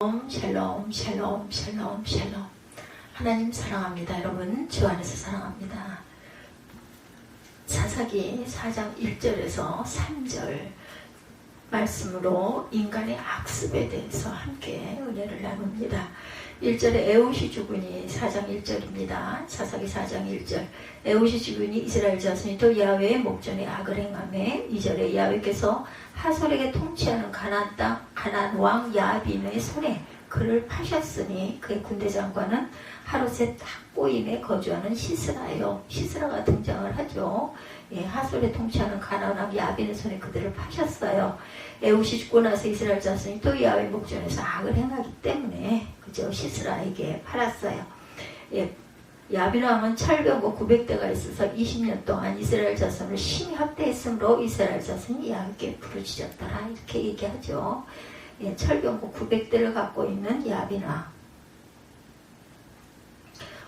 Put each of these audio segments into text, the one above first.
샬롬 샬롬 샬롬 샬롬. 하나님 사랑합니다. 여러분 주 안에서 사랑합니다. 사사기 4장 1절에서 3절 말씀으로 인간의 악습에 대해서 함께 은혜를 나눕니다. 1절에 에웃이 죽으니 4장 1절입니다. 사사기 4장 1절 에웃이 죽으니 이스라엘 자손이 또 야훼의 목전에 악을 행하매 2절에 야훼께서 하솔에게 통치하는 가나안 땅 가나안 왕 야빈의 손에 그를 파셨으니 그의 군대 장관은 하루셋 학고임에 거주하는 시스라요. 시스라가 등장을 하죠. 하솔에 통치하는 가나안 왕 야빈의 손에 그들을 파셨어요. 에웃이 죽고 나서 이스라엘 자손이 또 야훼 목전에서 악을 행하기 때문에 그죠, 시스라에게 팔았어요. 야빈 왕은 철병거 900대가 있어서 20년 동안 이스라엘 자손을 심히 학대했으므로 이스라엘 자손이 야훼께 부르짖었더라 이렇게 얘기하죠. 철병거 900대를 갖고 있는 야빈 왕.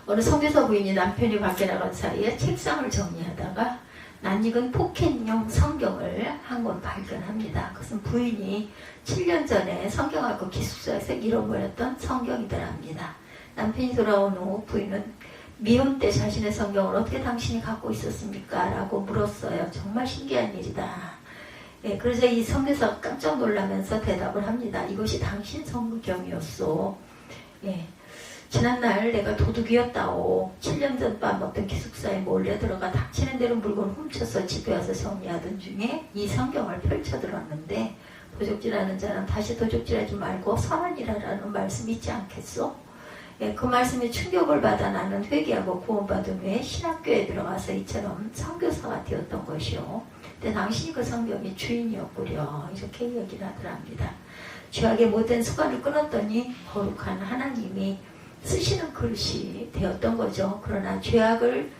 어느 선교사 부인이 남편이 밖에 나간 사이에 책상을 정리하다가 낯익은 포켓용 성경을 한 권 발견합니다. 그것은 부인이 7년 전에 성경학교 기숙사에서 잃어버렸던 성경이더랍니다. 남편이 돌아온 후 부인은 미혼 때 자신의 성경을 어떻게 당신이 갖고 있었습니까? 라고 물었어요. 정말 신기한 일이다. 그래서 이 선교사가 깜짝 놀라면서 대답을 합니다. 이것이 당신 성경이었소. 지난날 내가 도둑이었다오. 7년 전 밤 어떤 기숙사에 몰래 들어가 닥치는 대로 물건을 훔쳐서 집에 와서 정리하던 중에 이 성경을 펼쳐들었는데 도적질하는 자는 다시 도적질하지 말고 선한 일하라는 말씀이 있지 않겠소? 그 말씀에 충격을 받아 나는 회개하고 구원받은 후에 신학교에 들어가서 이처럼 선교사가 되었던 것이요. 근데 당신이 그 성경의 주인이었구려. 이렇게 얘기를 하더랍니다. 죄악의 못된 습관을 끊었더니 거룩한 하나님이 쓰시는 그릇이 되었던 거죠. 그러나 죄악을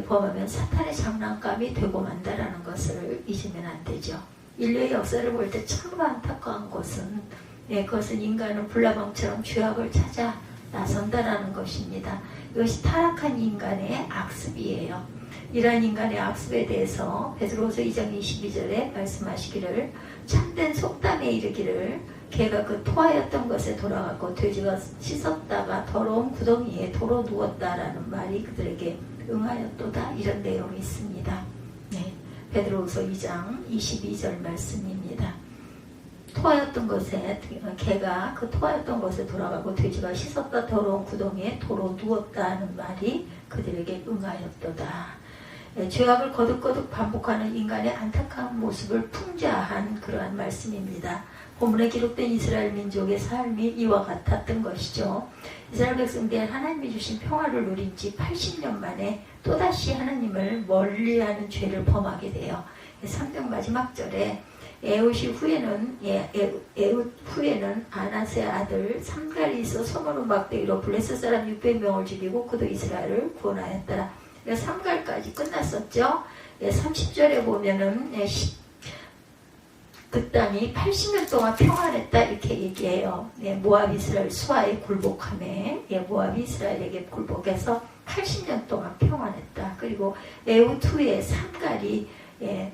범하면 사탄의 장난감이 되고 만다라는 것을 잊으면 안 되죠. 인류의 역사를 볼 때 참으로 안타까운 것은 그것은 인간은 불나방처럼 죄악을 찾아 나선다라는 것입니다. 이것이 타락한 인간의 악습이에요. 이러한 인간의 악습에 대해서 베드로후서 2장 22절에 말씀하시기를 참된 속담에 이르기를 개가 그 토하였던 것에 돌아가고 돼지가 씻었다가 더러운 구덩이에 도로 누웠다라는 말이 그들에게 응하였도다 이런 내용이 있습니다. 베드로후서 2장 22절 말씀입니다. 토하였던 것에 개가 그 토하였던 것에 돌아가고 돼지가 씻었다 더러운 구덩이에 도로 누웠다는 말이 그들에게 응하였도다. 죄악을 거듭거듭 반복하는 인간의 안타까운 모습을 풍자한 그러한 말씀입니다. 본문에 기록된 이스라엘 민족의 삶이 이와 같았던 것이죠. 이스라엘 백성들은 하나님이 주신 평화를 누린 지 80년 만에 또다시 하나님을 멀리하는 죄를 범하게 돼요. 3장 마지막 절에 에웃 후에는 아나세 아들 삼갈이 있어 소문 막대기로 블레셋 사람 600명을 죽이고 그도 이스라엘을 구원하였더라. 삼갈까지 끝났었죠. 30절에 보면은 그 땅이 80년 동안 평안했다 이렇게 얘기해요. 모압 이스라엘 수아에 굴복하며 모압 이스라엘에게 굴복해서 80년 동안 평안했다. 그리고 에웃 후에 삼갈이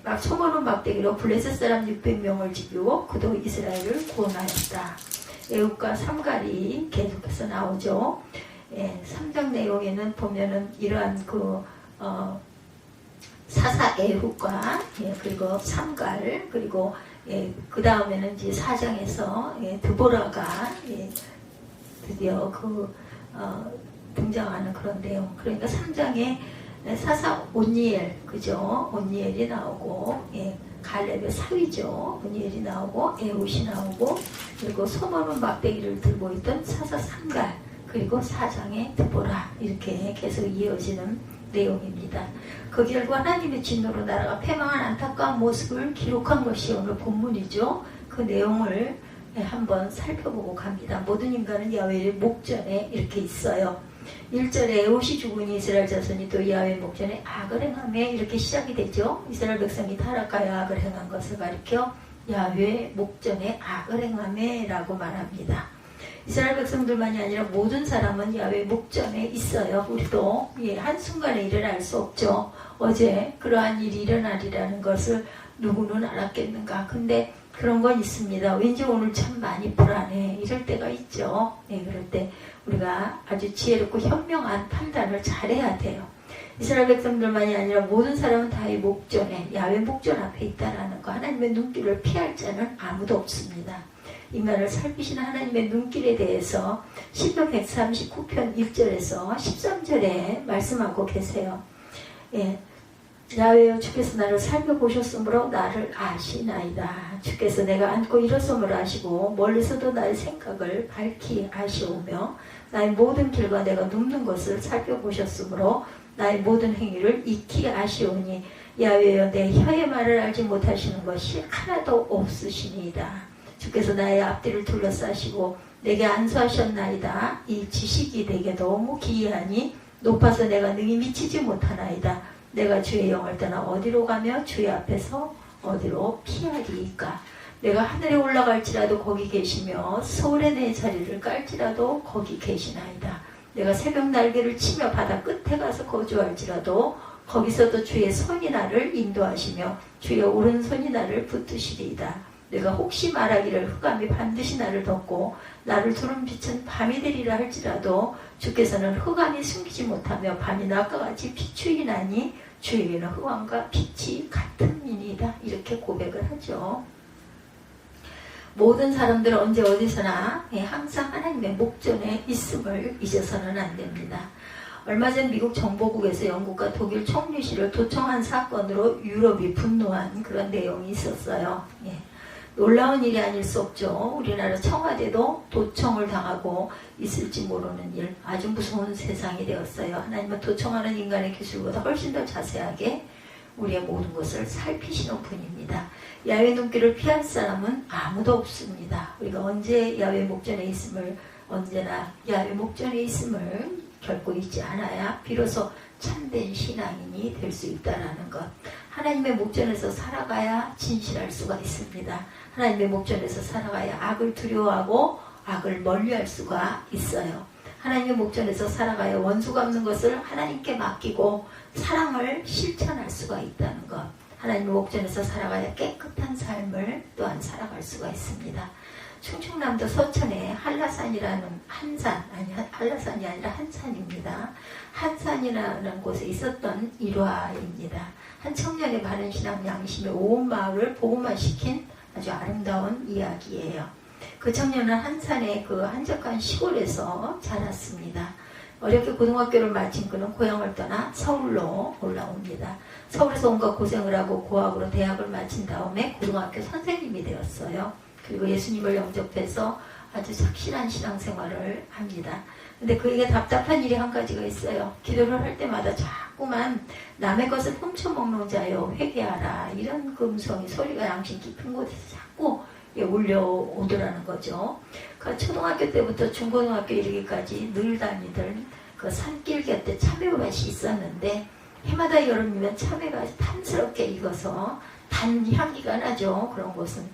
막 소모는 막대기로 블레셋 사람 600명을 죽이고 그도 이스라엘을 구원하였다. 에웃과 삼갈이 계속해서 나오죠. 3장 내용에는 보면은 이러한 사사 에훗과 그리고 삼갈 그리고 그 다음에는 이제 4장에서 드보라가 드디어 등장하는 그런 내용. 그러니까 3장에 사사 온니엘 그죠? 온니엘이 나오고 갈렙의 사위죠. 온니엘이 나오고 에훗이 나오고 그리고 소모는 막대기를 들고 있던 사사 삼갈 그리고 4장의 드보라 이렇게 계속 이어지는 내용입니다. 그 결과 하나님의 진노로 나라가 패망한 안타까운 모습을 기록한 것이 오늘 본문이죠. 그 내용을 한번 살펴보고 갑니다. 모든 인간은 야훼의 목전에 이렇게 있어요. 1절에 에웃이 죽으니 이스라엘 자손이 또 야훼 목전에 악을 행하며 이렇게 시작이 되죠. 이스라엘 백성이 타락하여 악을 행한 것을 가리켜 야훼 목전에 악을 행하며 라고 말합니다. 이스라엘 백성들만이 아니라 모든 사람은 야훼 목전에 있어요. 우리도 한순간에 일을 알 수 없죠. 어제 그러한 일이 일어나리라는 것을 누구는 알았겠는가. 근데 그런 건 있습니다. 왠지 오늘 참 많이 불안해. 이럴 때가 있죠. 네, 그럴 때 우리가 아주 지혜롭고 현명한 판단을 잘해야 돼요. 이스라엘 백성들만이 아니라 모든 사람은 다 이 목전에, 야훼 목전 앞에 있다라는 거. 하나님의 눈길을 피할 자는 아무도 없습니다. 인간을 살피시는 하나님의 눈길에 대해서 시편 139편 1절에서 13절에 말씀하고 계세요. 예. 야훼여 주께서 나를 살펴보셨으므로 나를 아시나이다. 주께서 내가 앉고 일어섬을 아시고 멀리서도 나의 생각을 밝히 아시오며 나의 모든 길과 내가 눕는 것을 살펴보셨으므로 나의 모든 행위를 익히 아시오니 야훼여 내 혀의 말을 알지 못하시는 것이 하나도 없으시니이다. 주께서 나의 앞뒤를 둘러싸시고 내게 안수하셨나이다. 이 지식이 내게 너무 기이하니 높아서 내가 능히 미치지 못하나이다. 내가 주의 영을 떠나 어디로 가며 주의 앞에서 어디로 피하리이까. 내가 하늘에 올라갈지라도 거기 계시며 서울에 내 자리를 깔지라도 거기 계시나이다. 내가 새벽 날개를 치며 바다 끝에 가서 거주할지라도 거기서도 주의 손이 나를 인도하시며 주의 오른손이 나를 붙드시리이다. 내가 혹시 말하기를 흑암이 반드시 나를 덮고 나를 두른 빛은 밤이 되리라 할지라도 주께서는 흑암이 숨기지 못하며 밤이 낮과 같이 비추이나니 주에게는 흑암과 빛이 같음이니이다. 이렇게 고백을 하죠. 모든 사람들은 언제 어디서나 항상 하나님의 목전에 있음을 잊어서는 안 됩니다. 얼마 전 미국 정보국에서 영국과 독일 총리실을 도청한 사건으로 유럽이 분노한 그런 내용이 있었어요. 예. 놀라운 일이 아닐 수 없죠. 우리나라 청와대도 도청을 당하고 있을지 모르는 일, 아주 무서운 세상이 되었어요. 하나님은 도청하는 인간의 기술보다 훨씬 더 자세하게 우리의 모든 것을 살피시는 분입니다. 야훼 눈길을 피할 사람은 아무도 없습니다. 우리가 언제 야훼 목전에 있음을, 언제나 야훼 목전에 있음을 결코 잊지 않아야 비로소 참된 신앙인이 될 수 있다는 것. 하나님의 목전에서 살아가야 진실할 수가 있습니다. 하나님의 목전에서 살아가야 악을 두려워하고 악을 멀리할 수가 있어요. 하나님의 목전에서 살아가야 원수 갚는 것을 하나님께 맡기고 사랑을 실천할 수가 있다는 것. 하나님의 목전에서 살아가야 깨끗한 삶을 또한 살아갈 수가 있습니다. 충청남도 서천에 한라산이라는 한라산이 아니라 한산입니다. 한산이라는 곳에 있었던 일화입니다. 한 청년의 바른 신앙 양심에 온 마을을 복음화 시킨 아주 아름다운 이야기예요. 그 청년은 한산의 그 한적한 시골에서 자랐습니다. 어렵게 고등학교를 마친 그는 고향을 떠나 서울로 올라옵니다. 서울에서 온갖 고생을 하고 고학으로 대학을 마친 다음에 고등학교 선생님이 되었어요. 그리고 예수님을 영접해서 아주 착실한 신앙생활을 합니다. 근데 그에게 답답한 일이 한 가지가 있어요. 기도를 할 때마다 자꾸만 남의 것을 훔쳐먹는 자여 회개하라, 이런 그 음성이, 소리가 양심 깊은 곳에서 자꾸 울려오더라는 거죠. 그 초등학교 때부터 중고등학교 이르기까지 늘 다니던 그 산길 곁에 참외밭이 있었는데 해마다 여름이면 참외가 탐스럽게 익어서 단 향기가 나죠. 그런 곳은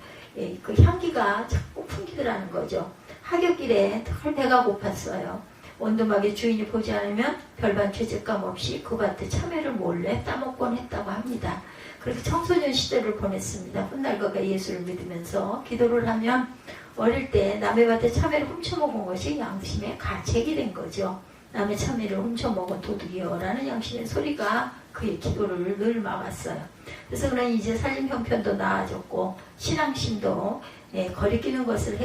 그 향기가 자꾸 풍기더라는 거죠. 하굣길에 늘 배가 고팠어요. 원두막에 주인이 보지 않으면 별반 죄책감 없이 그 밭에 참외를 몰래 따먹곤 했다고 합니다. 그렇게 청소년 시절을 보냈습니다. 훗날거가 예수를 믿으면서 기도를 하면 어릴 때 남의 밭에 참외를 훔쳐먹은 것이 양심의 가책이 된 거죠. 남의 참외를 훔쳐먹은 도둑이여 라는 양심의 소리가 그의 기도를 늘 막았어요. 그래서 그는 이제 살림 형편도 나아졌고 신앙심도 거리끼는 것을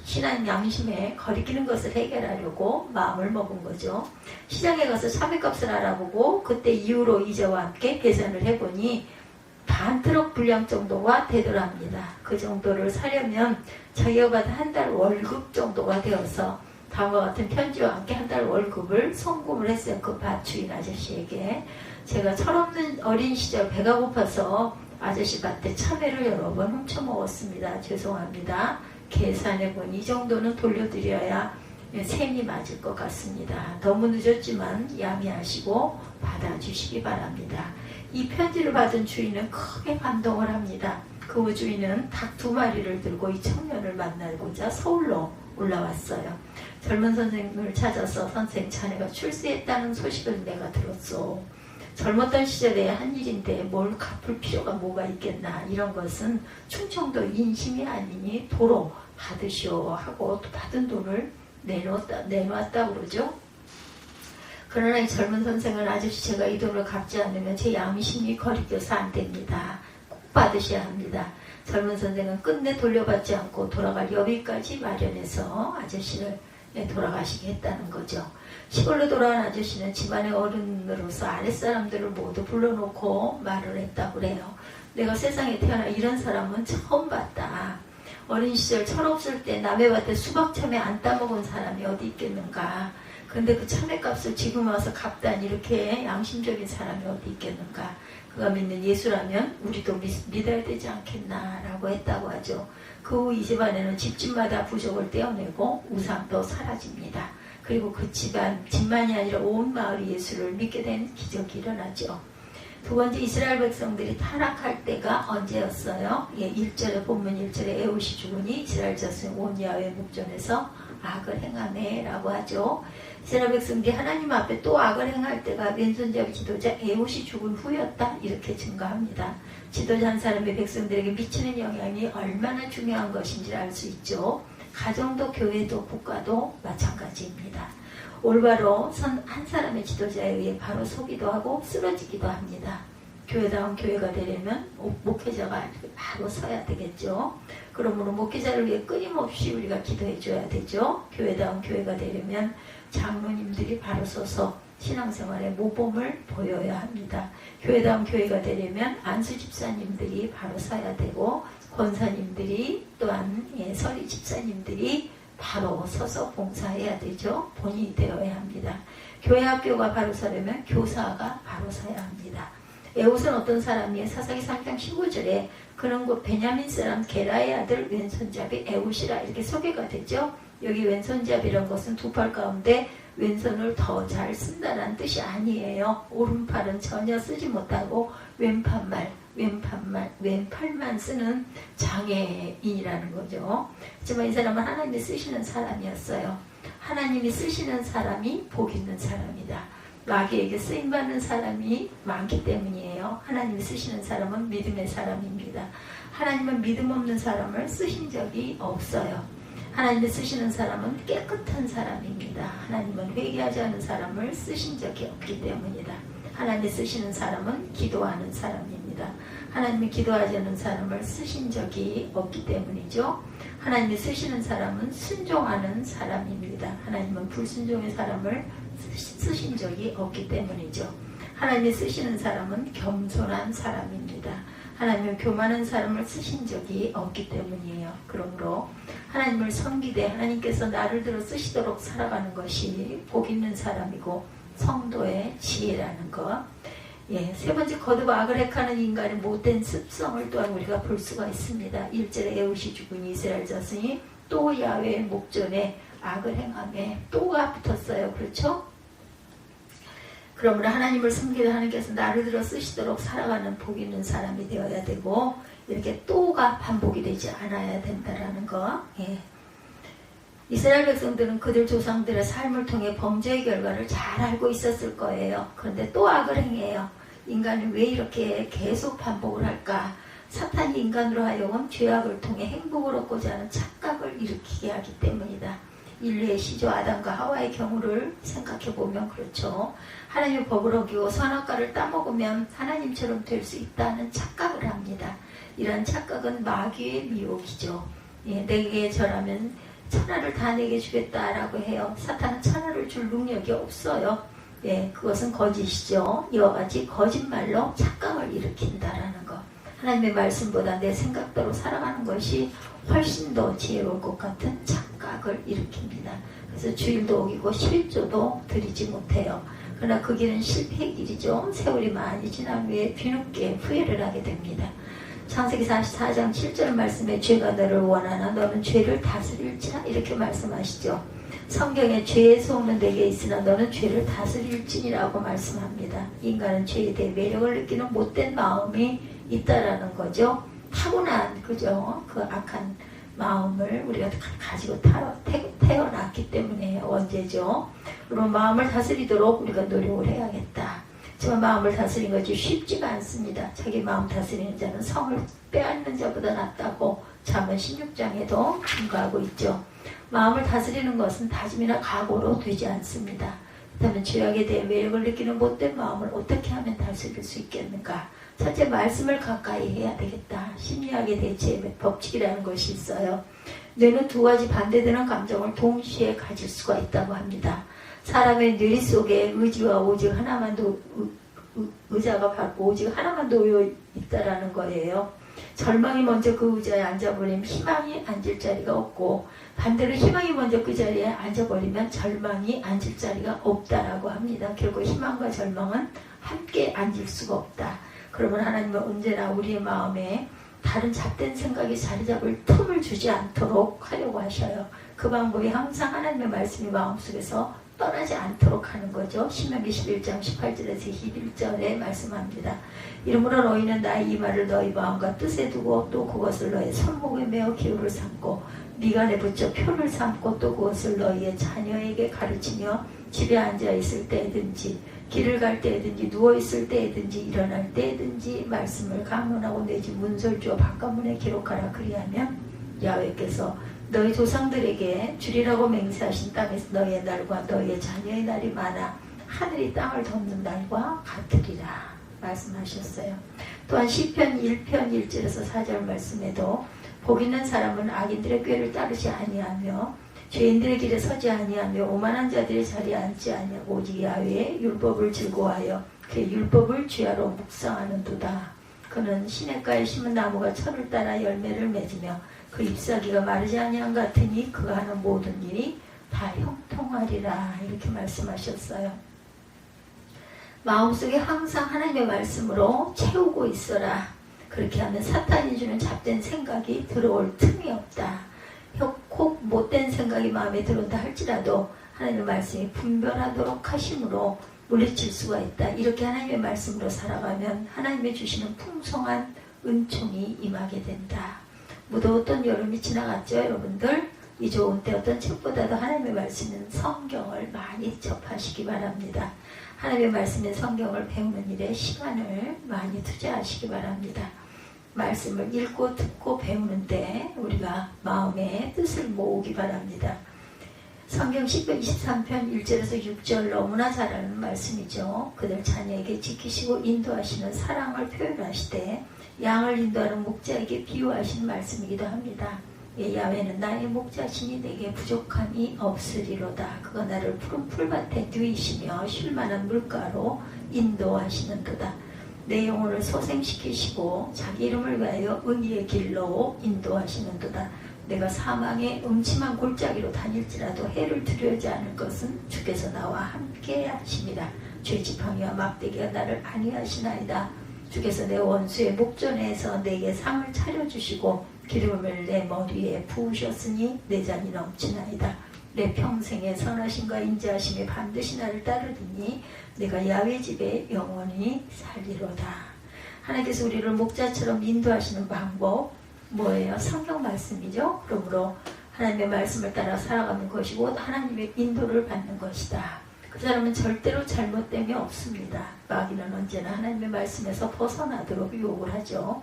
신앙 양심에 거리끼는 것을 해결하려고 마음을 먹은 거죠. 시장에 가서 참외값을 알아보고 그때 이후로 이자와 함께 계산을 해보니 반 트럭 분량 정도가 되더랍니다. 그 정도를 사려면 자기가 받은 한 달 월급 정도가 되어서 다음과 같은 편지와 함께 한 달 월급을 송금을 했어요. 그 밭 주인 아저씨에게. 제가 철없는 어린 시절 배가 고파서 아저씨 밭에 참외를 여러 번 훔쳐먹었습니다. 죄송합니다. 계산해보니 이 정도는 돌려드려야 셈이 맞을 것 같습니다. 너무 늦었지만 양해하시고 받아주시기 바랍니다. 이 편지를 받은 주인은 크게 감동을 합니다. 그 주인은 닭 2마리를 들고 이 청년을 만나고자 서울로 올라왔어요. 젊은 선생님을 찾아서 선생 자네가 출세했다는 소식을 내가 들었소. 젊었던 시절에 한 일인데 뭘 갚을 필요가 뭐가 있겠나. 이런 것은 충청도 인심이 아니니 도로 받으시오 하고 또 받은 돈을 내놓았다 그러죠. 그러나 이 젊은 선생은 아저씨 제가 이 돈을 갚지 않으면 제 양심이 거리껴서 안 됩니다. 꼭 받으셔야 합니다. 젊은 선생은 끝내 돌려받지 않고 돌아갈 여비까지 마련해서 아저씨를 돌아가시게 했다는 거죠. 시골로 돌아온 아저씨는 집안의 어른으로서 아랫사람들을 모두 불러놓고 말을 했다고 그래요. 내가 세상에 태어나 이런 사람은 처음 봤다. 어린 시절 철없을 때 남의 밭에 수박 참외 안 따먹은 사람이 어디 있겠는가. 근데 그 참외값을 지금 와서 갚다니 이렇게 양심적인 사람이 어디 있겠는가. 그가 믿는 예수라면 우리도 믿어야 되지 않겠나라고 했다고 하죠. 그 후 이 집안에는 집집마다 부족을 떼어내고 우상도 사라집니다. 그리고 그 집만이 아니라 온 마을이 예수를 믿게 된 기적이 일어나죠. 두 번째, 이스라엘 백성들이 타락할 때가 언제였어요? 1절에 본문 1절에 에웃이 죽으니 이스라엘 자손이 온 야훼 목전에서 악을 행하네 라고 하죠. 이스라엘 백성들이 하나님 앞에 또 악을 행할 때가 왼손잡이 지도자 에웃이 죽은 후였다 이렇게 증거합니다. 지도자 한 사람의 백성들에게 미치는 영향이 얼마나 중요한 것인지 알 수 있죠. 가정도 교회도 국가도 마찬가지입니다. 올바로 한 사람의 지도자에 의해 바로 서기도 하고 쓰러지기도 합니다. 교회다운 교회가 되려면 목회자가 바로 서야 되겠죠. 그러므로 목회자를 위해 끊임없이 우리가 기도해 줘야 되죠. 교회다운 교회가 되려면 장로님들이 바로 서서 신앙생활의 모범을 보여야 합니다. 교회다운 교회가 되려면 안수 집사님들이 바로 서야 되고 권사님들이 또한 서리 집사님들이 바로 서서 봉사해야 되죠. 본인이 되어야 합니다. 교회 학교가 바로 서려면 교사가 바로 서야 합니다. 에웃은 어떤 사람이에요? 사사기 3장 15절에 그는 곧 베냐민 사람 게라의 아들 왼손잡이 에웃이라 이렇게 소개가 되죠. 여기 왼손잡이란 것은 두 팔 가운데 왼손을 더 잘 쓴다는 뜻이 아니에요. 오른팔은 전혀 쓰지 못하고 왼팔만 쓰는 장애인이라는 거죠. 하지만 이 사람은 하나님이 쓰시는 사람이었어요. 하나님이 쓰시는 사람이 복 있는 사람이다. 마귀에게 쓰임받는 사람이 많기 때문이에요. 하나님이 쓰시는 사람은 믿음의 사람입니다. 하나님은 믿음 없는 사람을 쓰신 적이 없어요. 하나님이 쓰시는 사람은 깨끗한 사람입니다. 하나님은 회개하지 않은 사람을 쓰신 적이 없기 때문이다. 하나님이 쓰시는 사람은 기도하는 사람입니다. 하나님이 기도하지 않는 사람을 쓰신 적이 없기 때문이죠. 하나님이 쓰시는 사람은 순종하는 사람입니다. 하나님은 불순종의 사람을 쓰신 적이 없기 때문이죠. 하나님이 쓰시는 사람은 겸손한 사람입니다. 하나님은 교만한 사람을 쓰신 적이 없기 때문이에요. 그러므로 하나님을 섬기되 하나님께서 나를 들어 쓰시도록 살아가는 것이 복 있는 사람이고 성도의 지혜라는 것. 세 번째, 거듭 악을 행하는 인간의 못된 습성을 또한 우리가 볼 수가 있습니다. 1절에 에웃이 죽으니 이스라엘 자손이 또 야훼의 목전에 악을 행하며 또가 붙었어요. 그렇죠? 그러므로 하나님을 섬기는 하나님께서 나를 들어 쓰시도록 살아가는 복 있는 사람이 되어야 되고 이렇게 또가 반복이 되지 않아야 된다라는 거. 이스라엘 백성들은 그들 조상들의 삶을 통해 범죄의 결과를 잘 알고 있었을 거예요. 그런데 또 악을 행해요. 인간이 왜 이렇게 계속 반복을 할까? 사탄이 인간으로 하여금 죄악을 통해 행복을 얻고자 하는 착각을 일으키게 하기 때문이다. 인류의 시조 아담과 하와의 경우를 생각해보면 그렇죠. 하나님의 법을 어기고 선악과를 따먹으면 하나님처럼 될 수 있다는 착각을 합니다. 이런 착각은 마귀의 미혹이죠. 내게 절하면 천하를 다 내게 주겠다라고 해요. 사탄은 천하를 줄 능력이 없어요. 그것은 거짓이죠. 이와 같이 거짓말로 착각을 일으킨다라는 것. 하나님의 말씀보다 내 생각대로 살아가는 것이 훨씬 더 지혜로울 것 같은 착각을 일으킵니다. 그래서 주일도 어기고 11조도 드리지 못해요. 그러나 그 길은 실패의 길이죠. 세월이 많이 지난 후에 뒤늦게 후회를 하게 됩니다. 창세기 44장 7절 말씀에 죄가 너를 원하나 너는 죄를 다스릴지라 이렇게 말씀하시죠. 성경에 죄의 소원은 내게 있으나 너는 죄를 다스릴지니라고 말씀합니다. 인간은 죄에 대해 매력을 느끼는 못된 마음이 있다라는 거죠. 타고난 그죠? 그 악한 마음을 우리가 가지고 태어났기 때문에 원죄죠. 그럼 마음을 다스리도록 우리가 노력을 해야겠다. 하지만 마음을 다스리는 것이 쉽지가 않습니다. 자기 마음 다스리는 자는 성을 빼앗는 자보다 낫다고 잠언 16장에도 증거하고 있죠. 마음을 다스리는 것은 다짐이나 각오로 되지 않습니다. 그렇다면 죄악에 대해 매력을 느끼는 못된 마음을 어떻게 하면 다스릴 수 있겠는가? 첫째, 말씀을 가까이 해야 되겠다. 심리학의 대체의 법칙이라는 것이 있어요. 뇌는 두 가지 반대되는 감정을 동시에 가질 수가 있다고 합니다. 사람의 뇌 속에 의지와 오직 하나만 의자가 받고 오직 하나만 놓여 있다라는 거예요. 절망이 먼저 그 의자에 앉아버리면 희망이 앉을 자리가 없고, 반대로 희망이 먼저 그 자리에 앉아버리면 절망이 앉을 자리가 없다라고 합니다. 결국 희망과 절망은 함께 앉을 수가 없다. 그러면 하나님은 언제나 우리의 마음에 다른 잡된 생각이 자리 잡을 틈을 주지 않도록 하려고 하셔요. 그 방법이 항상 하나님의 말씀이 마음속에서 떠나지 않도록 하는 거죠. 신명기 11장 18절에서 21절에 말씀합니다. 이러므로 너희는 나의 이 말을 너희 마음과 뜻에 두고 또 그것을 너희 손목에 메어 기호를 삼고 미간에 붙여 표를 삼고 또 그것을 너희의 자녀에게 가르치며 집에 앉아 있을 때든지 길을 갈 때든지 누워있을 때든지 일어날 때든지 말씀을 강론하고 내 집 문설주어 바깥문에 기록하라. 그리하면 야훼께서 너희 조상들에게 주리라고 맹세하신 땅에서 너희의 날과 너희의 자녀의 날이 많아 하늘이 땅을 덮는 날과 같으리라 말씀하셨어요. 또한 시편 1편 1절에서 4절 말씀에도 복 있는 사람은 악인들의 꾀를 따르지 아니하며 죄인들의 길에 서지 아니하며 오만한 자들의 자리에 앉지 아니하고 오직 야훼의 율법을 즐거워하여 그의 율법을 주야로 묵상하는도다. 그는 시냇가에 심은 나무가 철을 따라 열매를 맺으며 그 잎사귀가 마르지 아니한 같으니 그가 하는 모든 일이 다 형통하리라. 이렇게 말씀하셨어요. 마음속에 항상 하나님의 말씀으로 채우고 있어라. 그렇게 하면 사탄이 주는 잡된 생각이 들어올 틈이 없다. 혹 못된 생각이 마음에 들어온다 할지라도 하나님의 말씀이 분별하도록 하심으로 물리칠 수가 있다. 이렇게 하나님의 말씀으로 살아가면 하나님의 주시는 풍성한 은총이 임하게 된다. 무더웠던 여름이 지나갔죠, 여러분들? 이 좋은 때 어떤 책보다도 하나님의 말씀인 성경을 많이 접하시기 바랍니다. 하나님의 말씀인 성경을 배우는 일에 시간을 많이 투자하시기 바랍니다. 말씀을 읽고 듣고 배우는데 우리가 마음의 뜻을 모으기 바랍니다. 성경 10편 23편 1절에서 6절 너무나 잘 아는 말씀이죠. 그들 자녀에게 지키시고 인도하시는 사랑을 표현하시되 양을 인도하는 목자에게 비유하신 말씀이기도 합니다. 야훼는 나의 목자시니 내게 부족함이 없으리로다. 그가 나를 푸른 풀밭에 누이시며 쉴만한 물가로 인도하시는도다. 내 영혼을 소생시키시고 자기 이름을 위하여 의의 길로 인도하시는도다. 내가 사망의 음침한 골짜기로 다닐지라도 해를 두려워하지 않을 것은 주께서 나와 함께 하심이라. 죄지팡이와 막대기가 나를 안위하시나이다. 주께서 내 원수의 목전에서 내게 상을 차려주시고 기름을 내 머리에 부으셨으니 내 잔이 넘치나이다. 내 평생의 선하심과 인자하심이 반드시 나를 따르리니 내가 야훼 집에 영원히 살리로다. 하나님께서 우리를 목자처럼 인도하시는 방법 뭐예요? 성경 말씀이죠. 그러므로 하나님의 말씀을 따라 살아가는 것이고 하나님의 인도를 받는 것이다. 그 사람은 절대로 잘못됨이 없습니다. 마귀는 언제나 하나님의 말씀에서 벗어나도록 유혹을 하죠.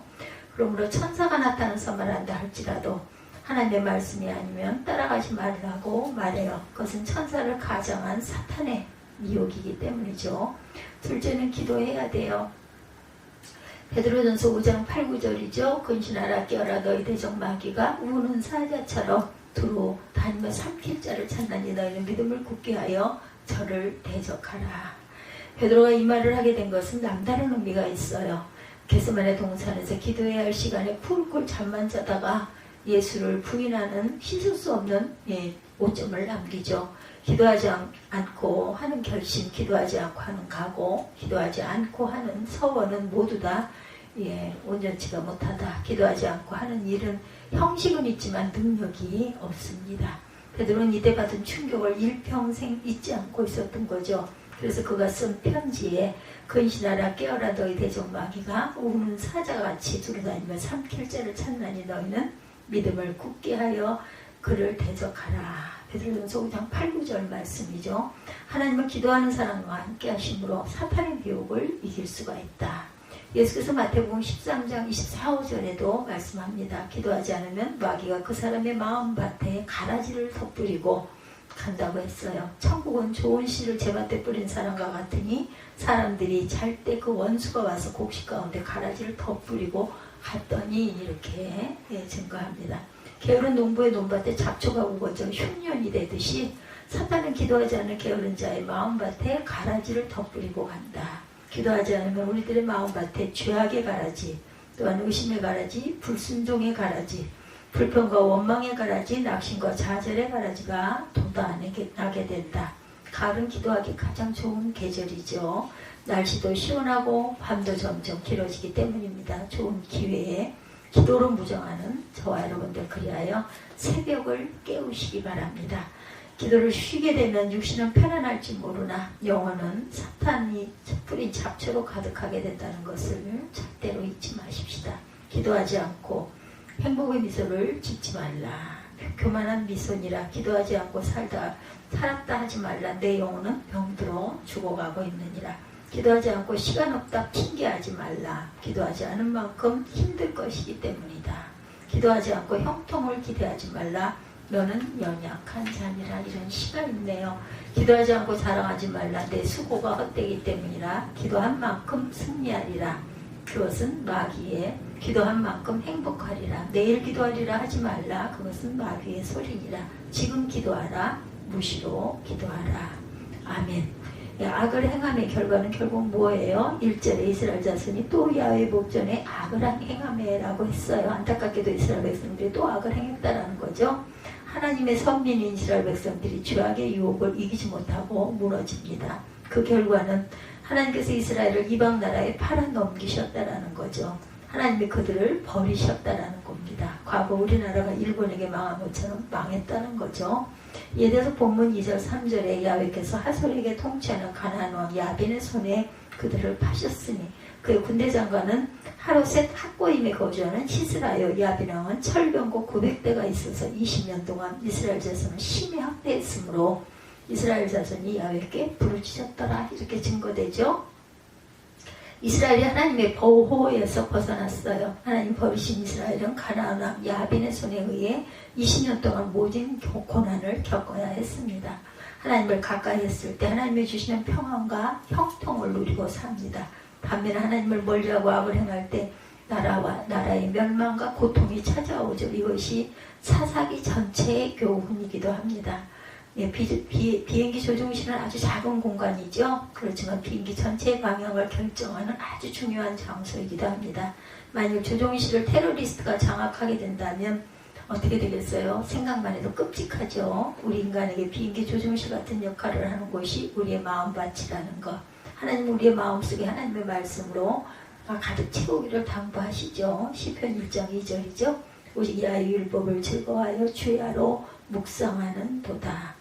그러므로 천사가 나타나서 말한다 할지라도 하나님의 말씀이 아니면 따라가지 말라고 말해요. 그것은 천사를 가장한 사탄의 미혹이기 때문이죠. 둘째는 기도해야 돼요. 베드로전서 5장 8, 9절이죠. 근신하라 깨어라 너희 대적 마귀가 우는 사자처럼 두루 다니며 삼킬 자를 찾나니 너희는 믿음을 굳게 하여 저를 대적하라. 베드로가 이 말을 하게 된 것은 남다른 의미가 있어요. 겟세마네 동산에서 기도해야 할 시간에 쿨쿨 잠만 자다가 예수를 부인하는 씻을 수 없는 오점을 남기죠. 기도하지 않고 하는 결심, 기도하지 않고 하는 각오, 기도하지 않고 하는 서원은 모두 다 온전치가 못하다. 기도하지 않고 하는 일은 형식은 있지만 능력이 없습니다. 베드로는 이때 받은 충격을 일평생 잊지 않고 있었던 거죠. 그래서 그가 쓴 편지에 근신하라 깨어라 너희 대적 마귀가 우는 사자같이 두루다니며 삼킬 자를 찾나니 너희는 믿음을 굳게 하여 그를 대적하라. 베드로전서 5장 8, 9절 말씀이죠. 하나님은 기도하는 사람과 함께 하심으로 사탄의 유혹을 이길 수가 있다. 예수께서 마태복음 13장 24, 5절에도 말씀합니다. 기도하지 않으면 마귀가 그 사람의 마음밭에 가라지를 덧뿌리고 간다고 했어요. 천국은 좋은 씨를 제밭에 뿌린 사람과 같으니 사람들이 잘 때 그 원수가 와서 곡식 가운데 가라지를 덧뿌리고 갔더니 이렇게 증거합니다. 게으른 농부의 논밭에 잡초가 우거져 흉년이 되듯이 사탄은 기도하지 않는 게으른 자의 마음밭에 가라지를 덧뿌리고 간다. 기도하지 않으면 우리들의 마음밭에 죄악의 가라지, 또한 의심의 가라지, 불순종의 가라지, 불평과 원망의 가라지, 낙심과 좌절의 가라지가 돋아나게 된다. 가을은 기도하기 가장 좋은 계절이죠. 날씨도 시원하고 밤도 점점 길어지기 때문입니다. 좋은 기회에 기도로 무정하는 저와 여러분들 그리하여 새벽을 깨우시기 바랍니다. 기도를 쉬게 되면 육신은 편안할지 모르나 영혼은 사탄이 뿌린 잡초로 가득하게 된다는 것을 절대로 잊지 마십시다. 기도하지 않고 행복의 미소를 짓지 말라. 교만한 미소니라. 기도하지 않고 살았다 하지 말라. 내 영혼은 병들어 죽어가고 있느니라. 기도하지 않고 시간 없다 핑계하지 말라. 기도하지 않은 만큼 힘들 것이기 때문이다. 기도하지 않고 형통을 기대하지 말라. 너는 연약한 자니라. 이런 시가 있네요. 기도하지 않고 자랑하지 말라. 내 수고가 헛되기 때문이라. 기도한 만큼 승리하리라. 그것은 마귀의 기도한 만큼 행복하리라. 내일 기도하리라 하지 말라. 그것은 마귀의 소리니라. 지금 기도하라. 무시로 기도하라. 아멘. 악을 행함의 결과는 결국 뭐예요? 1절에 이스라엘 자손이 또 야훼 목전에 악을 행함에라고 했어요. 안타깝게도 이스라엘 백성들이 또 악을 행했다라는 거죠. 하나님의 선민인 이스라엘 백성들이 죄악의 유혹을 이기지 못하고 무너집니다. 그 결과는 하나님께서 이스라엘을 이방 나라에 팔아 넘기셨다라는 거죠. 하나님이 그들을 버리셨다라는 겁니다. 과거 우리나라가 일본에게 망한 것처럼 망했다는 거죠. 이에 대해서 본문 2절 3절에 야훼께서 하솔에게 통치하는 가나안 왕 야빈의 손에 그들을 파셨으니 그의 군대 장관은 하롯셋 학고임에 거주하는 시스라요. 야빈 왕은 철병고 900대가 있어서 20년 동안 이스라엘 자손을 심히 학대했으므로 이스라엘 자손이 야훼께 부르짖었더라. 이렇게 증거되죠. 이스라엘이 하나님의 보호에서 벗어났어요. 하나님 버리신 이스라엘은 가나안 왕 야빈의 손에 의해 20년 동안 모진 고난을 겪어야 했습니다. 하나님을 가까이 했을 때 하나님이 주시는 평안과 형통을 누리고 삽니다. 반면에 하나님을 멀리하고 악을 행할 때 나라의 멸망과 고통이 찾아오죠. 이것이 사사기 전체의 교훈이기도 합니다. 비행기 조종실은 아주 작은 공간이죠. 그렇지만 비행기 전체의 방향을 결정하는 아주 중요한 장소이기도 합니다. 만약 조종실을 테러리스트가 장악하게 된다면 어떻게 되겠어요? 생각만 해도 끔찍하죠. 우리 인간에게 비행기 조종실 같은 역할을 하는 곳이 우리의 마음밭이라는 것. 하나님은 우리의 마음속에 하나님의 말씀으로 가득 채우기를 당부하시죠. 시편 1장 2절이죠. 오직 야의 율법을 즐거워하여 주야로 묵상하는 도다.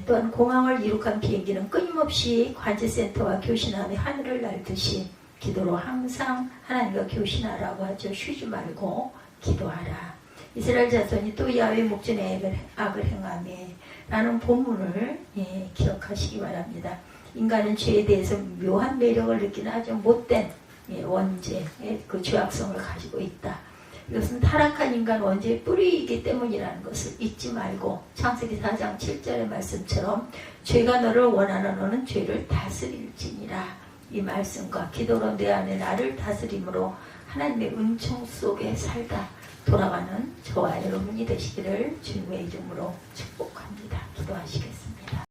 또한 공항을 이룩한 비행기는 끊임없이 관제센터와 교신함이 하늘을 날듯이 기도로 항상 하나님과 교신하라고 하죠. 쉬지 말고 기도하라. 이스라엘 자손이 또 야훼 목전에 악을 행하매 라는 본문을 기억하시기 바랍니다. 인간은 죄에 대해서 묘한 매력을 느끼는 아주 못된 원죄, 그 죄악성을 가지고 있다. 이것은 타락한 인간 원죄의 뿌리이기 때문이라는 것을 잊지 말고 창세기 4장 7절의 말씀처럼 죄가 너를 원하는 너는 죄를 다스릴지니라. 이 말씀과 기도로 내 안에 나를 다스림으로 하나님의 은총 속에 살다 돌아가는 저와 여러분이 되시기를 주님의 이름으로 축복합니다. 기도하시겠습니다.